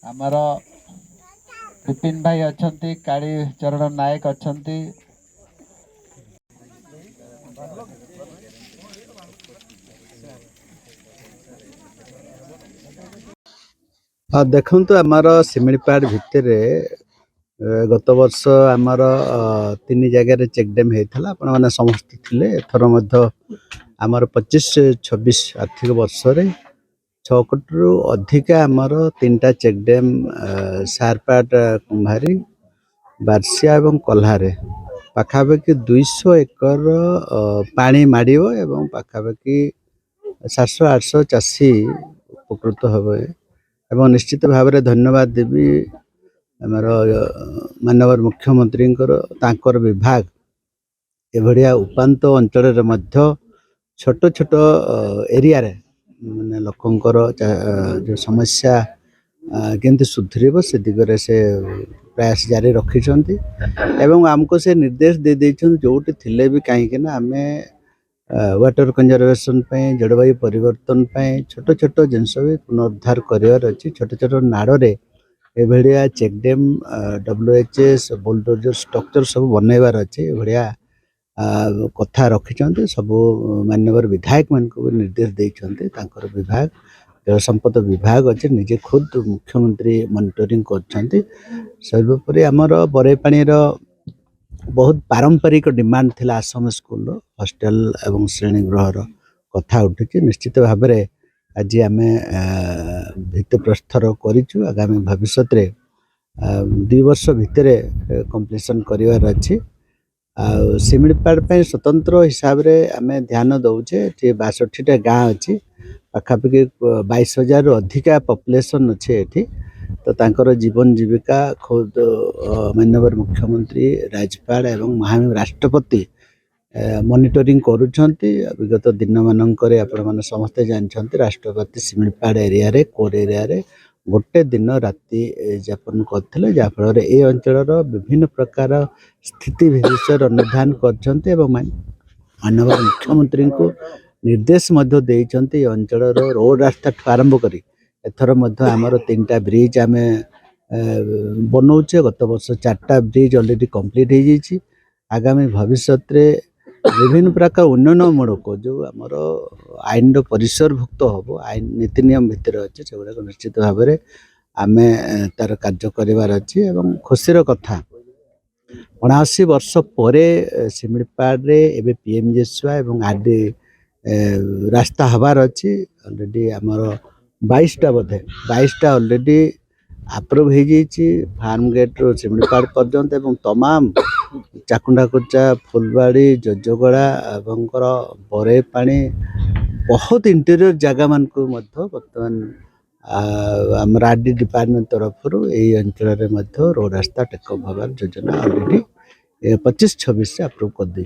आमर विपिन भाई अच्छा काली चरण नायक अच्छा देखु आमर सिमिलीपाड़ भितर गत वर्ष आमर 3 जगह चेकडेम होता आपण मैंने समस्त थे एथर आमर 25-26 आर्थिक वर्ष 6 कोटी रु अधिका आमर 3टा चेकडेम सारपाट कुम्भारी बार्सिया और कल्हारे पाखापाखि 200 एकर पानी माड़ो एवं पाखापाखि 700-800 चाषी उपकृत हे एवं निश्चित भाव में धन्यवाद देवी आमर माननीय मुख्यमंत्री तांकर विभाग एभलिया उपांत अंचल छोट छोट एरिया रे माने लोकंकर जो समस्या केमती सुधरीब से दिगरे से प्रयास जारी रखिछंती एवं आमको से निर्देश दे देछन जोटी थिले भी कहीं आमे वाटर कंजर्वेशन जलवायु परिवर्तन छोट छोट जिनस भी पुनरुद्धार कर छोट छोट नाड़े एभलिया चेकडेम WHS बुलडोजर स्ट्रक्चर सब बनइबार अच्छे एभलिया कथा रखिंट सब माननीय विधायक मान को निर्देश देते विभाग जल संपद विभाग अच्छे निजे खुद मुख्यमंत्री मॉनिटरिंग कर सर्वोपरि आमर बरेपाणी बहुत पारंपरिक डिमांड थिला आश्रम स्कूल हॉस्टल एवं श्रेणीगृहर कथा उठी निश्चित भाव में आज आम भित्तिप्रस्तर करूँ आगामी भविष्य में 2 वर्ष भितर कंप्लीशन करार अच्छी सिमिलीपाड़ स्वतंत्र हिसाब से आम ध्यान दौचे 62टा गाँ अच्छी पाखापाखि 22,000 रु अधिका पॉपुलेशन अच्छे ये तो तांकर जीवन जीविका खुद माननीय मुख्यमंत्री राज्यपाल एवं महामहिम राष्ट्रपति मॉनिटरिंग करुछंती विगत दिन मानकर आपण माने समस्ते जानछंती राष्ट्रपति सिमिलीपाड़ एरिया रे कोर एरिया रे गोटे दिन राति यापन करथिले जाफल ए अंचल विभिन्न प्रकार स्थिति विशेष अनुधान करछंती एवं माननीय मुख्यमंत्री को निर्देश मध्य देइछंती अंचल रोड रास्ता आरंभ करी एथर आमर 3टा ब्रिज आम बनाऊे गत वर्ष 4टा ब्रिज ऑलरेडी कंप्लीट हो जाइए आगामी भविष्य में विभिन्न प्रकार उन्नयनमूलक जो आमर आईन परिसरभुक्त हम आईन नीति नियम भितर अच्छे से गुड़ा निश्चित भाव में आम तार कार्य करार अच्छे एवं खुशीर कथा 79 वर्ष पर सिमिलीपाड़ एवं PMGSY एवं आरडी रास्ता हबार अच्छी ऑलरेडी आमर 22टा बोधे 22टा ऑलरेडी अप्रूव हो जाइए फार्म गेट रो सिमिलीपाड़ पर्यंत एवं तमाम चाकुंडाकुचा फुलबाड़ी जजगड़ा एवं बरेपाणी बहुत इंटीरियर जगह मान को बर्तमान आमर आरडी डिपार्टमेंट तरफ यही अंचल रोड रास्ता टेकअप हबार योजना ऑलरेडी 25-26 से अप्रूव कर दी।